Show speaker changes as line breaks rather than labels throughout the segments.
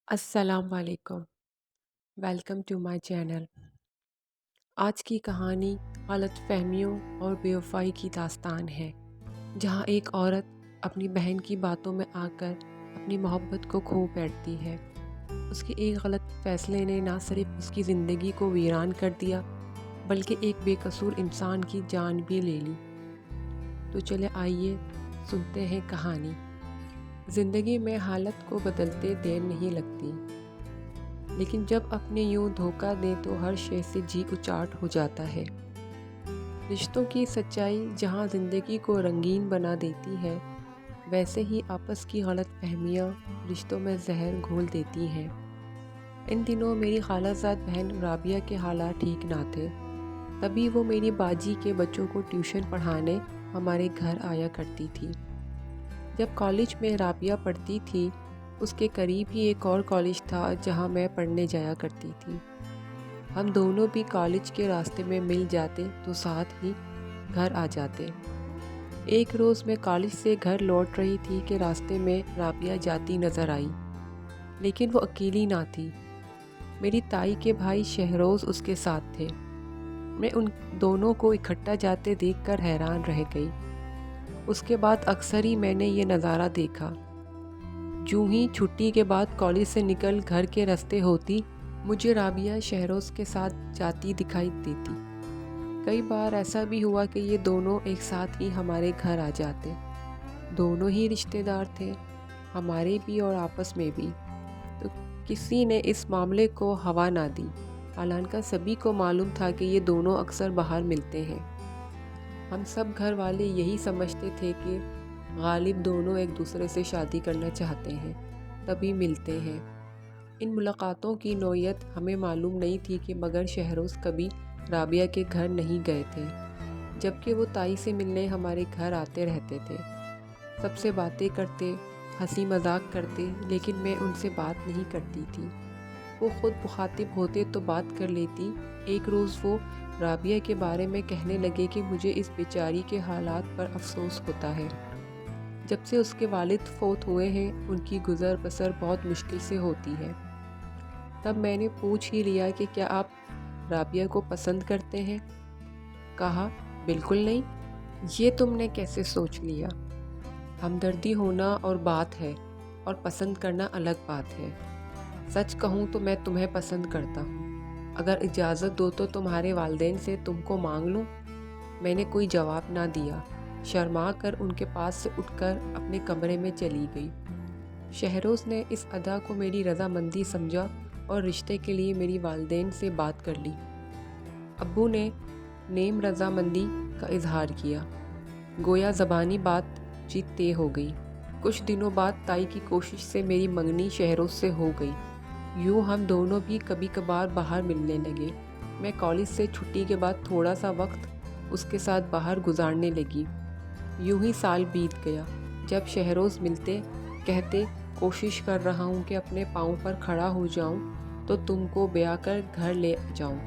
السلام علیکم، welcome to my channel. آج کی کہانی غلط فہمیوں اور بے وفائی کی داستان ہے، جہاں ایک عورت اپنی بہن کی باتوں میں آ کر اپنی محبت کو کھو بیٹھتی ہے۔ اس کے ایک غلط فیصلے نے نہ صرف اس کی زندگی کو ویران کر دیا بلکہ ایک بے قصور انسان کی جان بھی لے لی۔ تو چلے آئیے سنتے ہیں کہانی۔ زندگی میں حالت کو بدلتے دیر نہیں لگتی، لیکن جب اپنے یوں دھوکہ دیں تو ہر شے سے جی اچاٹ ہو جاتا ہے۔ رشتوں کی سچائی جہاں زندگی کو رنگین بنا دیتی ہے، ویسے ہی آپس کی غلط فہمیاں رشتوں میں زہر گھول دیتی ہیں۔ ان دنوں میری خالہ زاد بہن رابعہ کے حالات ٹھیک نہ تھے، تبھی وہ میری باجی کے بچوں کو ٹیوشن پڑھانے ہمارے گھر آیا کرتی تھی۔ جب کالج میں رابعہ پڑھتی تھی، اس کے قریب ہی ایک اور کالج تھا جہاں میں پڑھنے جایا کرتی تھی۔ ہم دونوں بھی کالج کے راستے میں مل جاتے تو ساتھ ہی گھر آ جاتے۔ ایک روز میں کالج سے گھر لوٹ رہی تھی کہ راستے میں رابعہ جاتی نظر آئی، لیکن وہ اکیلی نہ تھی۔ میری تائی کے بھائی شہروز اس کے ساتھ تھے۔ میں ان دونوں کو اکٹھا جاتے دیکھ کر حیران رہ گئی۔ اس کے بعد اکثر ہی میں نے یہ نظارہ دیکھا۔ جوں ہی چھٹی کے بعد کالج سے نکل گھر کے راستے ہوتی، مجھے رابعہ شہروز کے ساتھ جاتی دکھائی دیتی۔ کئی بار ایسا بھی ہوا کہ یہ دونوں ایک ساتھ ہی ہمارے گھر آ جاتے۔ دونوں ہی رشتہ دار تھے، ہمارے بھی اور آپس میں بھی، تو کسی نے اس معاملے کو ہوا نہ دی۔ حالانکہ سبھی کو معلوم تھا کہ یہ دونوں اکثر باہر ملتے ہیں۔ ہم سب گھر والے یہی سمجھتے تھے کہ غالب دونوں ایک دوسرے سے شادی کرنا چاہتے ہیں، تبھی ملتے ہیں۔ ان ملاقاتوں کی نوعیت ہمیں معلوم نہیں تھی کہ مگر شہروز کبھی رابعہ کے گھر نہیں گئے تھے، جبکہ وہ تائی سے ملنے ہمارے گھر آتے رہتے تھے۔ سب سے باتیں کرتے، ہنسی مذاق کرتے، لیکن میں ان سے بات نہیں کرتی تھی۔ وہ خود مخاطب ہوتے تو بات کر لیتی۔ ایک روز وہ رابعہ کے بارے میں کہنے لگے کہ مجھے اس بیچاری کے حالات پر افسوس ہوتا ہے۔ جب سے اس کے والد فوت ہوئے ہیں، ان کی گزر بسر بہت مشکل سے ہوتی ہے۔ تب میں نے پوچھ ہی لیا کہ کیا آپ رابعہ کو پسند کرتے ہیں؟ کہا، بالکل نہیں، یہ تم نے کیسے سوچ لیا؟ ہمدردی ہونا اور بات ہے، اور پسند کرنا الگ بات ہے۔ سچ کہوں تو میں تمہیں پسند کرتا ہوں۔ اگر اجازت دو تو تمہارے والدین سے تم کو مانگ لوں؟ میں نے کوئی جواب نہ دیا، شرما کر ان کے پاس سے اٹھ کر اپنے کمرے میں چلی گئی۔ شہروز نے اس ادا کو میری رضامندی سمجھا اور رشتے کے لیے میری والدین سے بات کر لی۔ ابو نے نیم رضامندی کا اظہار کیا، گویا زبانی بات چیت طے ہو گئی۔ کچھ دنوں بعد تائی کی کوشش سے میری منگنی شہروز سے ہو گئی۔ یوں ہم دونوں بھی کبھی کبھار باہر ملنے لگے۔ میں کالج سے چھٹی کے بعد تھوڑا سا وقت اس کے ساتھ باہر گزارنے لگی۔ یوں ہی سال بیت گیا۔ جب شہروز ملتے، کہتے، کوشش کر رہا ہوں کہ اپنے پاؤں پر کھڑا ہو جاؤں تو تم کو بیاہ کر گھر لے جاؤں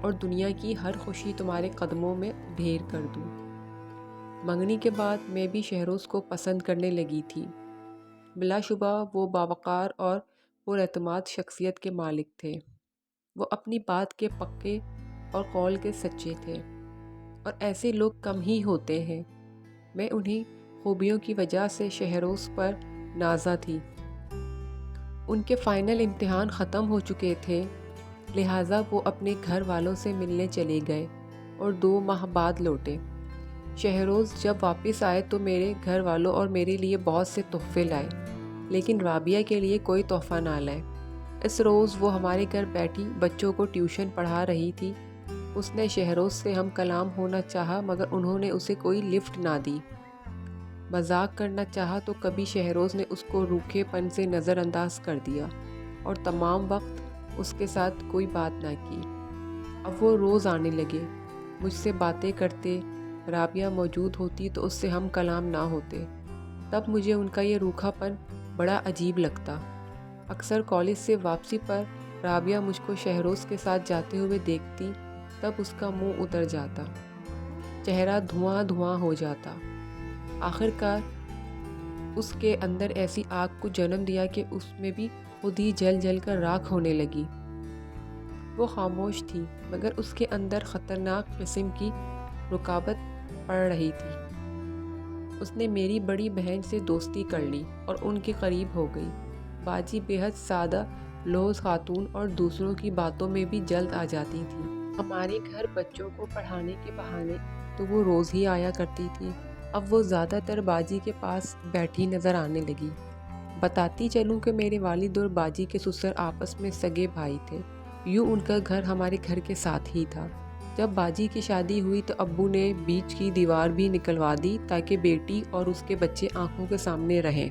اور دنیا کی ہر خوشی تمہارے قدموں میں ڈھیر کر دوں۔ منگنی کے بعد میں بھی شہروز کو پسند کرنے لگی تھی۔ بلا شبہ وہ باوقار اور پراعتماد شخصیت کے مالک تھے۔ وہ اپنی بات کے پکے اور قول کے سچے تھے، اور ایسے لوگ کم ہی ہوتے ہیں۔ میں انہی خوبیوں کی وجہ سے شہروز پر نازا تھی۔ ان کے فائنل امتحان ختم ہو چکے تھے، لہٰذا وہ اپنے گھر والوں سے ملنے چلے گئے اور 2 ماہ بعد لوٹے۔ شہروز جب واپس آئے تو میرے گھر والوں اور میرے لیے بہت سے تحفے لائے، لیکن رابعہ کے لیے کوئی تحفہ نہ لائے۔ اس روز وہ ہمارے گھر بیٹھی بچوں کو ٹیوشن پڑھا رہی تھی۔ اس نے شہروز سے ہم کلام ہونا چاہا، مگر انہوں نے اسے کوئی لفٹ نہ دی۔ مذاق کرنا چاہا تو کبھی شہروز نے اس کو روکھے پن سے نظر انداز کر دیا اور تمام وقت اس کے ساتھ کوئی بات نہ کی۔ اب وہ روز آنے لگے، مجھ سے باتیں کرتے، رابعہ موجود ہوتی تو اس سے ہم کلام نہ ہوتے۔ تب مجھے ان کا یہ روکھا پن بڑا عجیب لگتا۔ اکثر کالج سے واپسی پر رابعہ مجھ کو شہروز کے ساتھ جاتے ہوئے دیکھتی، تب اس کا منہ اتر جاتا، چہرہ دھواں دھواں ہو جاتا۔ آخر کار اس کے اندر ایسی آگ کو جنم دیا کہ اس میں بھی خود ہی جل جل کر راکھ ہونے لگی۔ وہ خاموش تھی مگر اس کے اندر خطرناک قسم کی رکاوٹ پڑ رہی تھی۔ اس نے میری بڑی بہن سے دوستی کر لی اور ان کے قریب ہو گئی۔ باجی بے حد سادہ لوز خاتون اور دوسروں کی باتوں میں بھی جلد آ جاتی تھی۔ ہمارے گھر بچوں کو پڑھانے کے بہانے تو وہ روز ہی آیا کرتی تھی۔ اب وہ زیادہ تر باجی کے پاس بیٹھی نظر آنے لگی۔ بتاتی چلوں کہ میرے والد اور باجی کے سسر آپس میں سگے بھائی تھے، یوں ان کا گھر ہمارے گھر کے ساتھ ہی تھا۔ جب باجی کی شادی ہوئی تو ابو نے بیچ کی دیوار بھی نکلوا دی تاکہ بیٹی اور اس کے بچے آنکھوں کے سامنے رہیں۔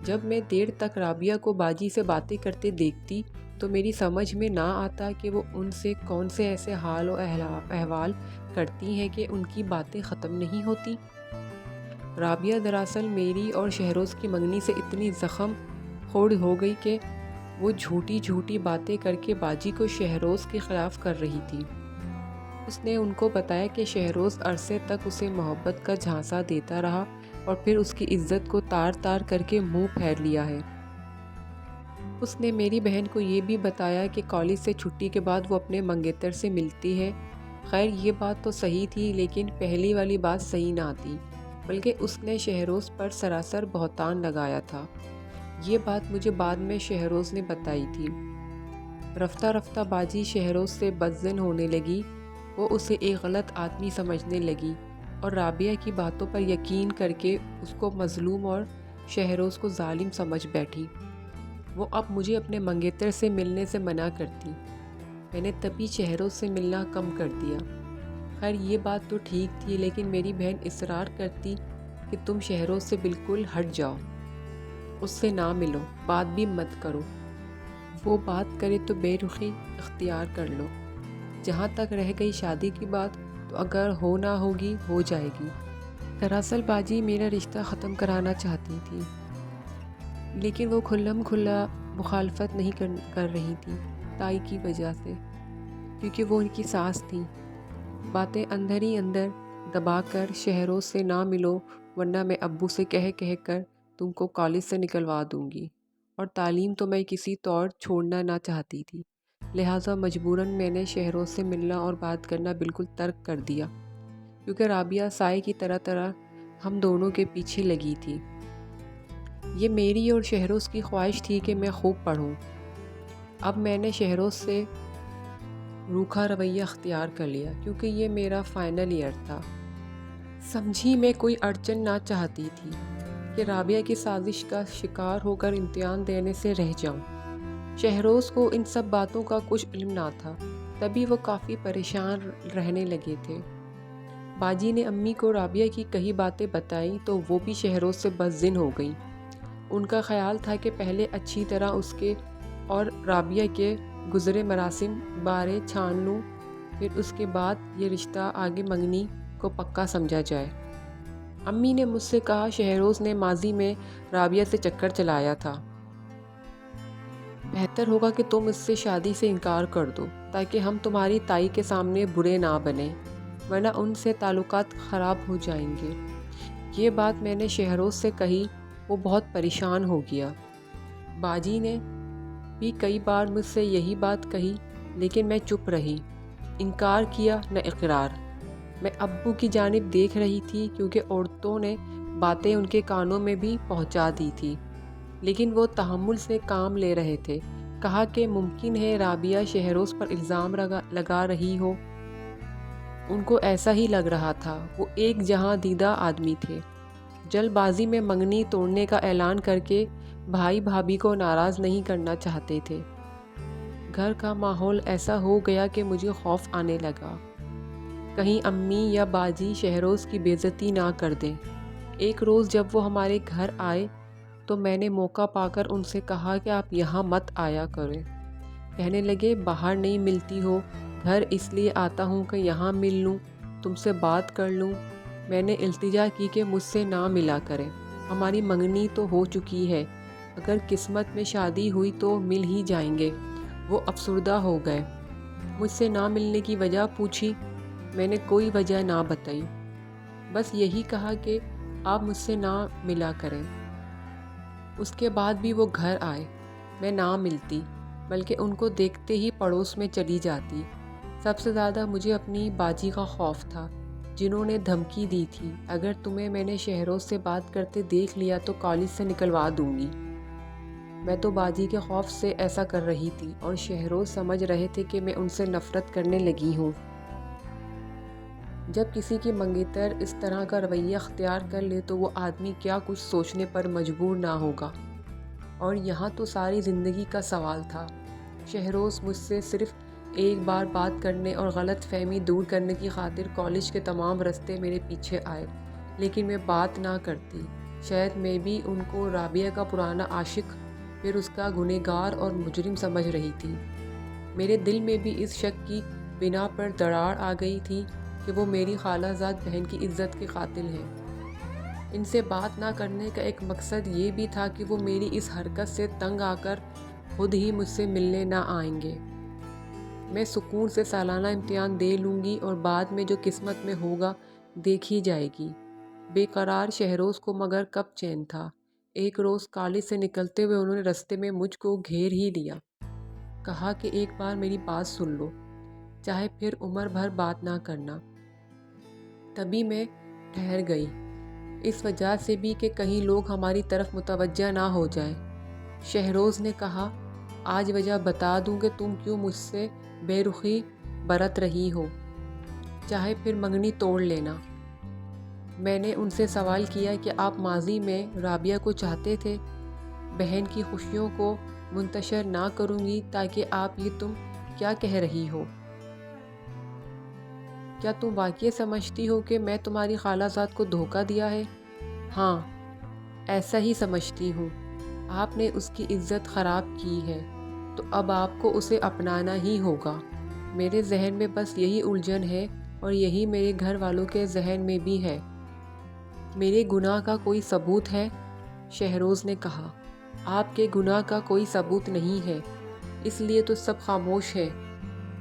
جب میں دیر تک رابعہ کو باجی سے باتیں کرتے دیکھتی تو میری سمجھ میں نہ آتا کہ وہ ان سے کون سے ایسے حال و احوال کرتی ہیں کہ ان کی باتیں ختم نہیں ہوتی۔ رابعہ دراصل میری اور شہروز کی منگنی سے اتنی زخم خورد ہو گئی کہ وہ جھوٹی جھوٹی باتیں کر کے باجی کو شہروز کے خلاف کر رہی تھی۔ اس نے ان کو بتایا کہ شہروز عرصے تک اسے محبت کا جھانسا دیتا رہا اور پھر اس کی عزت کو تار تار کر کے منہ پھیر لیا ہے۔ اس نے میری بہن کو یہ بھی بتایا کہ کالج سے چھٹی کے بعد وہ اپنے منگیتر سے ملتی ہے۔ خیر یہ بات تو صحیح تھی لیکن پہلی والی بات صحیح نہ تھی، بلکہ اس نے شہروز پر سراسر بہتان لگایا تھا۔ یہ بات مجھے بعد میں شہروز نے بتائی تھی۔ رفتہ رفتہ باجی شہروز سے بدظن ہونے لگی۔ وہ اسے ایک غلط آدمی سمجھنے لگی اور رابعہ کی باتوں پر یقین کر کے اس کو مظلوم اور شہروز کو ظالم سمجھ بیٹھی۔ وہ اب مجھے اپنے منگیتر سے ملنے سے منع کرتی۔ میں نے تبھی شہروز سے ملنا کم کر دیا۔ خیر یہ بات تو ٹھیک تھی لیکن میری بہن اصرار کرتی کہ تم شہروز سے بالکل ہٹ جاؤ، اس سے نہ ملو، بات بھی مت کرو۔ وہ بات کرے تو بے رخی اختیار کر لو۔ جہاں تک رہ گئی شادی کی بات تو اگر ہو نہ ہوگی ہو جائے گی۔ دراصل باجی میرا رشتہ ختم کرانا چاہتی تھی لیکن وہ کھلم کھلا مخالفت نہیں کر رہی تھی، تائی کی وجہ سے، کیونکہ وہ ان کی ساس تھیں۔ باتیں اندر ہی اندر دبا کر شہروز سے نہ ملو ورنہ میں ابو سے کہہ کر تم کو کالج سے نکلوا دوں گی، اور تعلیم تو میں کسی طور چھوڑنا نہ چاہتی تھی، لہٰذا مجبوراً میں نے شہروز سے ملنا اور بات کرنا بالکل ترک کر دیا، کیونکہ رابعہ سائے کی طرح ہم دونوں کے پیچھے لگی تھی۔ یہ میری اور شہروز کی خواہش تھی کہ میں خوب پڑھوں۔ اب میں نے شہروز سے روکھا رویہ اختیار کر لیا کیونکہ یہ میرا فائنل ایئر تھا۔ سمجھی میں کوئی اڑچن نہ چاہتی تھی کہ رابعہ کی سازش کا شکار ہو کر امتحان دینے سے رہ جاؤں۔ شہروز کو ان سب باتوں کا کچھ علم نہ تھا، تبھی وہ کافی پریشان رہنے لگے تھے۔ باجی نے امی کو رابعہ کی کئی باتیں بتائیں تو وہ بھی شہروز سے بدظن ہو گئیں۔ ان کا خیال تھا کہ پہلے اچھی طرح اس کے اور رابعہ کے گزرے مراسم بارے چھان لوں، پھر اس کے بعد یہ رشتہ آگے منگنی کو پکا سمجھا جائے۔ امی نے مجھ سے کہا شہروز نے ماضی میں رابعہ سے چکر چلایا تھا، بہتر ہوگا کہ تم اس سے شادی سے انکار کر دو تاکہ ہم تمہاری تائی کے سامنے برے نہ بنیں، ورنہ ان سے تعلقات خراب ہو جائیں گے۔ یہ بات میں نے شہروز سے کہی، وہ بہت پریشان ہو گیا۔ باجی نے بھی کئی بار مجھ سے یہی بات کہی لیکن میں چپ رہی، انکار کیا نہ اقرار۔ میں ابو کی جانب دیکھ رہی تھی کیونکہ عورتوں نے باتیں ان کے کانوں میں بھی پہنچا دی تھی، لیکن وہ تحمل سے کام لے رہے تھے۔ کہا کہ ممکن ہے رابعہ شہروز پر الزام لگا رہی ہو۔ ان کو ایسا ہی لگ رہا تھا، وہ ایک جہاں دیدہ آدمی تھے۔ جلد بازی میں منگنی توڑنے کا اعلان کر کے بھائی بھابھی کو ناراض نہیں کرنا چاہتے تھے۔ گھر کا ماحول ایسا ہو گیا کہ مجھے خوف آنے لگا، کہیں امی یا باجی شہروز کی بے عزتی نہ کر دیں۔ ایک روز جب وہ ہمارے گھر آئے تو میں نے موقع پا کر ان سے کہا کہ آپ یہاں مت آیا کریں۔ کہنے لگے باہر نہیں ملتی ہو، گھر اس لیے آتا ہوں کہ یہاں مل لوں، تم سے بات کر لوں۔ میں نے التجا کی کہ مجھ سے نہ ملا کریں، ہماری منگنی تو ہو چکی ہے، اگر قسمت میں شادی ہوئی تو مل ہی جائیں گے۔ وہ افسردہ ہو گئے۔ مجھ سے نہ ملنے کی وجہ پوچھی، میں نے کوئی وجہ نہ بتائی، بس یہی کہا کہ آپ مجھ سے نہ ملا کریں۔ اس کے بعد بھی وہ گھر آئے، میں نہ ملتی، بلکہ ان کو دیکھتے ہی پڑوس میں چلی جاتی۔ سب سے زیادہ مجھے اپنی باجی کا خوف تھا، جنہوں نے دھمکی دی تھی، اگر تمہیں میں نے شہروز سے بات کرتے دیکھ لیا تو کالج سے نکلوا دوں گی۔ میں تو باجی کے خوف سے ایسا کر رہی تھی، اور شہروز سمجھ رہے تھے کہ میں ان سے نفرت کرنے لگی ہوں۔ جب کسی کی منگیتر اس طرح کا رویہ اختیار کر لے تو وہ آدمی کیا کچھ سوچنے پر مجبور نہ ہوگا۔ اور یہاں تو ساری زندگی کا سوال تھا۔ شہروز مجھ سے صرف ایک بار بات کرنے اور غلط فہمی دور کرنے کی خاطر کالج کے تمام راستے میرے پیچھے آئے، لیکن میں بات نہ کرتی۔ شاید میں بھی ان کو رابعہ کا پرانا عاشق، پھر اس کا گنہگار اور مجرم سمجھ رہی تھی۔ میرے دل میں بھی اس شک کی بنا پر دراڑ آ گئی تھی کہ وہ میری خالہ زاد بہن کی عزت کے قاتل ہیں۔ ان سے بات نہ کرنے کا ایک مقصد یہ بھی تھا کہ وہ میری اس حرکت سے تنگ آ کر خود ہی مجھ سے ملنے نہ آئیں گے۔ میں سکون سے سالانہ امتحان دے لوں گی اور بعد میں جو قسمت میں ہوگا دیکھی جائے گی۔ بے قرار شہروز کو مگر کب چین تھا۔ ایک روز کالج سے نکلتے ہوئے انہوں نے رستے میں مجھ کو گھیر ہی لیا۔ کہا کہ ایک بار میری بات سن لو، چاہے پھر عمر بھر بات نہ کرنا۔ تبھی میں ٹھہر گئی، اس وجہ سے بھی کہ کہیں لوگ ہماری طرف متوجہ نہ ہو جائیں۔ شہروز نے کہا، آج وجہ بتا دوں کہ تم کیوں مجھ سے بے رخی برت رہی ہو، چاہے پھر منگنی توڑ لینا۔ میں نے ان سے سوال کیا کہ آپ ماضی میں رابعہ کو چاہتے تھے؟ بہن کی خوشیوں کو منتشر نہ کروں گی تاکہ آپ یہ تم کیا کہہ رہی ہو؟ کیا تم واقعی سمجھتی ہو کہ میں تمہاری خالہ زاد کو دھوکہ دیا ہے؟ ہاں، ایسا ہی سمجھتی ہوں۔ آپ نے اس کی عزت خراب کی ہے، تو اب آپ کو اسے اپنانا ہی ہوگا۔ میرے ذہن میں بس یہی الجھن ہے، اور یہی میرے گھر والوں کے ذہن میں بھی ہے۔ میرے گناہ کا کوئی ثبوت ہے؟ شہروز نے کہا، آپ کے گناہ کا کوئی ثبوت نہیں ہے، اس لیے تو سب خاموش ہیں۔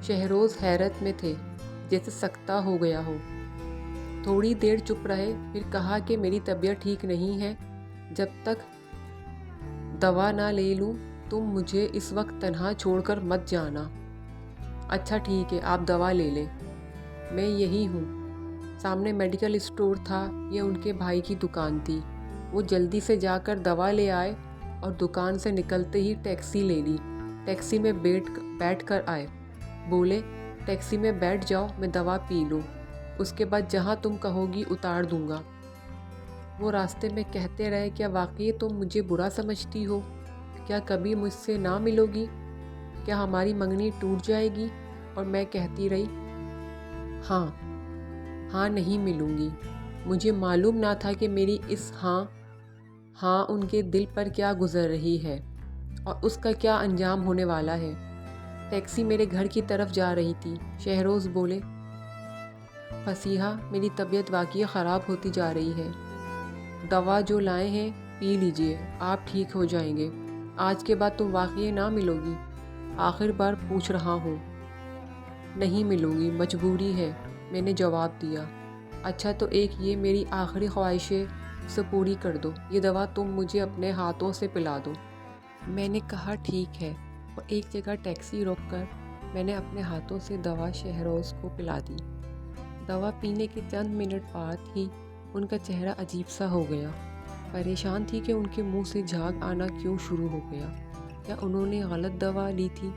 شہروز حیرت میں تھے، جیسے سکتہ ہو گیا ہو۔ تھوڑی دیر چپ رہے، پھر کہا کہ میری طبیعت ٹھیک نہیں ہے، جب تک دوا نہ لے لوں تم مجھے اس وقت تنہا چھوڑ کر مت جانا۔ اچھا ٹھیک ہے، آپ دوا لے لیں، میں یہی ہوں۔ سامنے میڈیکل اسٹور تھا، یہ ان کے بھائی کی دکان تھی۔ وہ جلدی سے جا کر دوا لے آئے اور دکان سے نکلتے ہی ٹیکسی لے لی۔ ٹیکسی میں بیٹھ کر آئے، بولے، ٹیکسی میں بیٹھ جاؤ، میں دوا پی لوں، اس کے بعد جہاں تم کہو گی اتار دوں گا۔ وہ راستے میں کہتے رہے، کیا واقعی تم مجھے برا سمجھتی ہو؟ کیا کبھی مجھ سے نہ ملو گی؟ کیا ہماری منگنی ٹوٹ جائے گی؟ اور میں کہتی رہی، ہاں نہیں ملوں گی۔ مجھے معلوم نہ تھا کہ میری اس ہاں ان کے دل پر کیا گزر رہی ہے، اور اس کا کیا انجام ہونے والا ہے۔ ٹیکسی میرے گھر کی طرف جا رہی تھی۔ شہروز بولے، فصیحہ، میری طبیعت واقعی خراب ہوتی جا رہی ہے، دوا جو لائے ہیں پی لیجئے، آپ ٹھیک ہو جائیں گے۔ آج کے بعد تم واقعی نہ ملو گی؟ آخر بار پوچھ رہا ہوں۔ نہیں ملوں گی، مجبوری ہے، میں نے جواب دیا۔ اچھا تو ایک یہ میری آخری خواہش ہے، اسے پوری کر دو، یہ دوا تم مجھے اپنے ہاتھوں سے پلا دو۔ میں نے کہا ٹھیک ہے، اور ایک جگہ ٹیکسی روک کر میں نے اپنے ہاتھوں سے دوا شہروز کو پلا دی۔ دوا پینے کے چند منٹ بعد ہی ان کا چہرہ عجیب سا ہو گیا۔ پریشان تھی کہ ان کے منہ سے جھاگ آنا کیوں شروع ہو گیا، کیا انہوں نے غلط دوا لی تھی؟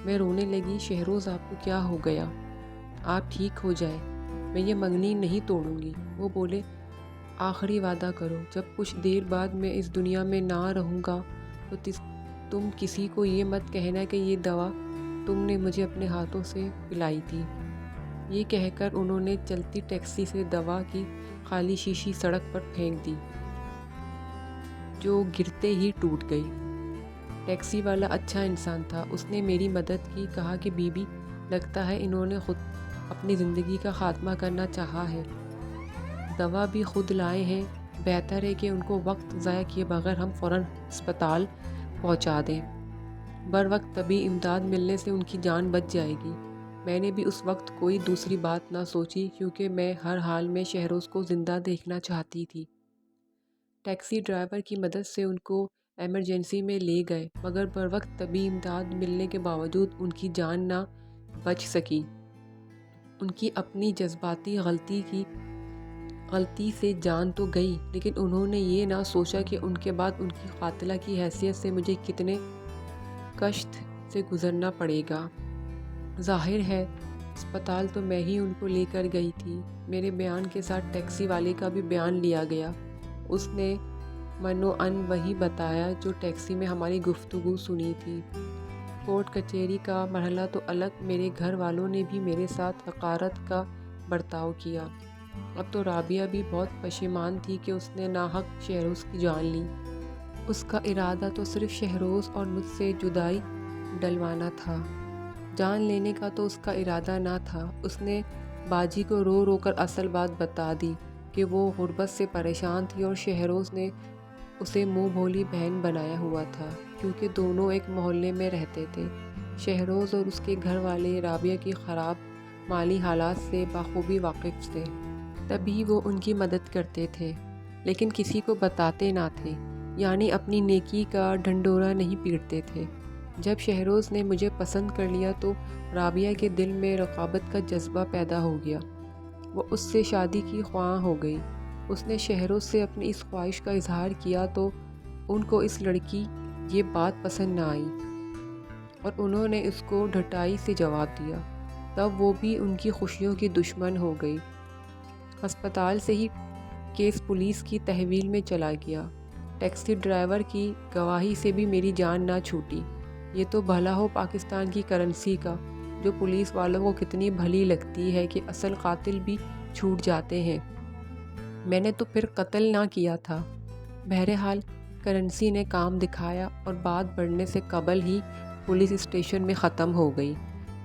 میں رونے لگی، شہروز آپ کو کیا ہو گیا؟ آپ ٹھیک ہو جائیں، میں یہ منگنی نہیں توڑوں گی۔ وہ بولے، آخری وعدہ کرو، جب کچھ دیر بعد میں اس دنیا میں نہ رہوں گا تو تم کسی کو یہ مت کہنا کہ یہ دوا تم نے مجھے اپنے ہاتھوں سے پلائی تھی۔ یہ کہہ کر انہوں نے چلتی ٹیکسی سے دوا کی خالی شیشی سڑک پر پھینک دی، جو گرتے ہی ٹوٹ گئی۔ ٹیکسی والا اچھا انسان تھا، اس نے میری مدد کی، کہا کہ بی بی، لگتا ہے انہوں نے خود اپنی زندگی کا خاتمہ کرنا چاہا ہے، دوا بھی خود لائے ہیں، بہتر ہے کہ ان کو وقت ضائع کیے بغیر ہم فوراً ہسپتال پہنچا دیں، بروقت طبی امداد ملنے سے ان کی جان بچ جائے گی۔ میں نے بھی اس وقت کوئی دوسری بات نہ سوچی، کیونکہ میں ہر حال میں شہروز کو زندہ دیکھنا چاہتی تھی۔ ٹیکسی ڈرائیور کی مدد سے ان کو ایمرجنسی میں لے گئے، مگر بروقت طبی امداد ملنے کے باوجود ان کی جان نہ بچ سکی۔ ان کی اپنی جذباتی غلطی سے جان تو گئی، لیکن انہوں نے یہ نہ سوچا کہ ان کے بعد ان کی قاتلہ کی حیثیت سے مجھے کتنے کشت سے گزرنا پڑے گا۔ ظاہر ہے اسپتال تو میں ہی ان کو لے کر گئی تھی۔ میرے بیان کے ساتھ ٹیکسی والے کا بھی بیان لیا گیا۔ اس نے منوعن وہی بتایا جو ٹیکسی میں ہماری گفتگو سنی تھی۔ کورٹ کچہری کا مرحلہ تو الگ، میرے گھر والوں نے بھی میرے ساتھ حقارت کا برتاؤ کیا۔ اب تو رابعہ بھی بہت پشیمان تھی کہ اس نے ناحق شہروز کی جان لی۔ اس کا ارادہ تو صرف شہروز اور مجھ سے جدائی ڈلوانا تھا، جان لینے کا تو اس کا ارادہ نہ تھا۔ اس نے باجی کو رو رو کر اصل بات بتا دی کہ وہ غربت سے پریشان تھی اور شہروز نے اسے منہ بھولی بہن بنایا ہوا تھا، کیونکہ دونوں ایک محلے میں رہتے تھے۔ شہروز اور اس کے گھر والے رابعہ کی خراب مالی حالات سے بخوبی واقف تھے، تبھی وہ ان کی مدد کرتے تھے، لیکن کسی کو بتاتے نہ تھے، یعنی اپنی نیکی کا ڈھنڈورا نہیں پیٹتے تھے۔ جب شہروز نے مجھے پسند کر لیا تو رابعہ کے دل میں رقابت کا جذبہ پیدا ہو گیا۔ وہ اس سے شادی کی خواہاں ہو گئی۔ اس نے شہروز سے اپنی اس خواہش کا اظہار کیا تو ان کو اس لڑکی یہ بات پسند نہ آئی اور انہوں نے اس کو ڈھٹائی سے جواب دیا۔ تب وہ بھی ان کی خوشیوں کی دشمن ہو گئی۔ ہسپتال سے ہی کیس پولیس کی تحویل میں چلا گیا۔ ٹیکسی ڈرائیور کی گواہی سے بھی میری جان نہ چھوٹی۔ یہ تو بھلا ہو پاکستان کی کرنسی کا، جو پولیس والوں کو کتنی بھلی لگتی ہے کہ اصل قاتل بھی چھوٹ جاتے ہیں۔ میں نے تو پھر قتل نہ کیا تھا۔ بہرحال کرنسی نے کام دکھایا اور بات بڑھنے سے قبل ہی پولیس اسٹیشن میں ختم ہو گئی۔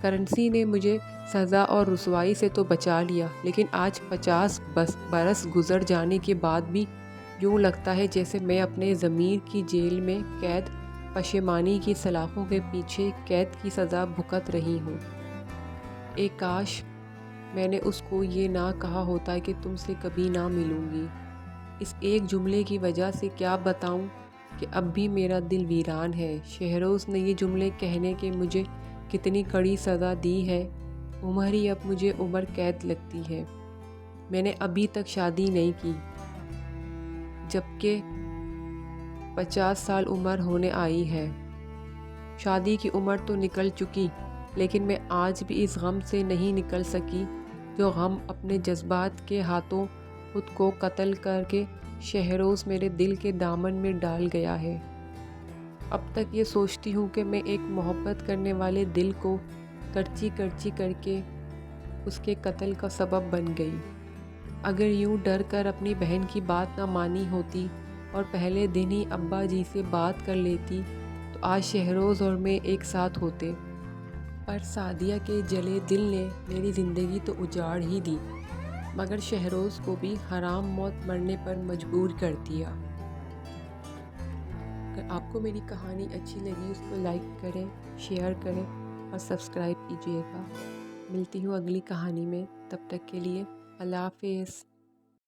کرنسی نے مجھے سزا اور رسوائی سے تو بچا لیا، لیکن آج 50 برس گزر جانے کے بعد بھی یوں لگتا ہے جیسے میں اپنے ضمیر کی جیل میں قید، پشیمانی کی سلاخوں کے پیچھے قید کی سزا بھگت رہی ہوں۔ کاش میں نے اس کو یہ نہ کہا ہوتا کہ تم سے کبھی نہ ملوں گی۔ اس ایک جملے کی وجہ سے کیا بتاؤں کہ اب بھی میرا دل ویران ہے۔ شہروز نے یہ جملے کہنے کے مجھے کتنی کڑی سزا دی ہے۔ عمر ہی اب مجھے عمر قید لگتی ہے۔ میں نے ابھی تک شادی نہیں کی، جبکہ 50 سال عمر ہونے آئی ہے۔ شادی کی عمر تو نکل چکی، لیکن میں آج بھی اس غم سے نہیں نکل سکی، جو غم اپنے جذبات کے ہاتھوں خود کو قتل کر کے شہروز میرے دل کے دامن میں ڈال گیا ہے۔ اب تک یہ سوچتی ہوں کہ میں ایک محبت کرنے والے دل کو کرچی کرچی کر کے اس کے قتل کا سبب بن گئی۔ اگر یوں ڈر کر اپنی بہن کی بات نہ مانی ہوتی اور پہلے دن ہی ابا جی سے بات کر لیتی تو آج شہروز اور میں ایک ساتھ ہوتے۔ پر سعدیہ کے جلے دل نے میری زندگی تو اجاڑ ہی دی، مگر شہروز کو بھی حرام موت مرنے پر مجبور کر دیا۔ اگر آپ کو میری کہانی اچھی لگی اس کو لائک کریں، شیئر کریں اور سبسکرائب کیجیے گا۔ ملتی ہوں اگلی کہانی میں، تب تک کے لیے اللہ حافظ۔